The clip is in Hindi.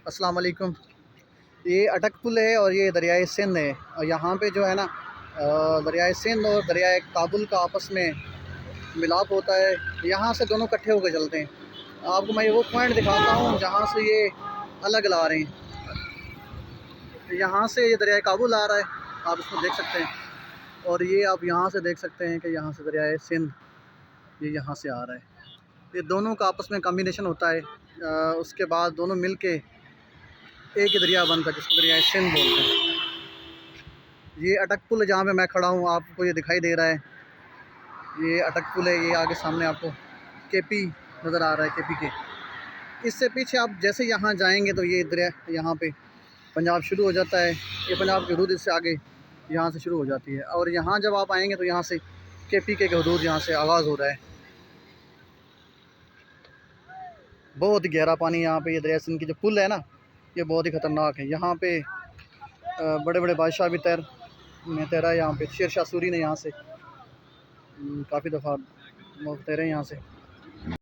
अस्सलाम वालेकुम। ये अटक पुल है और ये दरियाए सिंध है। और यहाँ पे जो है ना दरियाए सिंध और दरियाए काबुल का आपस में मिलाप होता है। यहाँ से दोनों इकट्ठे होकर चलते हैं। आपको मैं वो पॉइंट दिखाता हूँ जहाँ से ये अलग ला रहे हैं। यहाँ से ये दरियाए काबुल आ रहा है, आप इसको देख सकते हैं। और ये आप यहाँ से देख सकते हैं कि यहाँ से दरियाए सिंध ये यहाँ से आ रहा है। ये दोनों का आपस में कॉम्बिनेशन होता है। उसके बाद दोनों मिल के एक ही दरिया बनता है जिसको दरियाए सिंध बोलते हैं। ये अटक पुल है जहाँ पे मैं खड़ा हूँ, आपको ये दिखाई दे रहा है। ये अटक पुल है। ये आगे सामने आपको केपी नज़र आ रहा है, केपी के इससे पीछे आप जैसे यहाँ जाएंगे तो ये दरिया यहाँ पे पंजाब शुरू हो जाता है। ये पंजाब की हदूद इससे आगे यहाँ से शुरू हो जाती है। और यहाँ जब आप आएंगे तो यहाँ से केपी के हदूद यहाँ से आगाज़ हो रहा है। बहुत ही गहरा पानी यहाँ पे। ये दरिया सिंध की जो पुल है ना, ये बहुत ही ख़तरनाक है। यहाँ पे बड़े बड़े बादशाह भी तैरा है। यहाँ पे शेर शाह सूरी ने यहाँ से काफ़ी दफ़ा तैरे यहाँ से।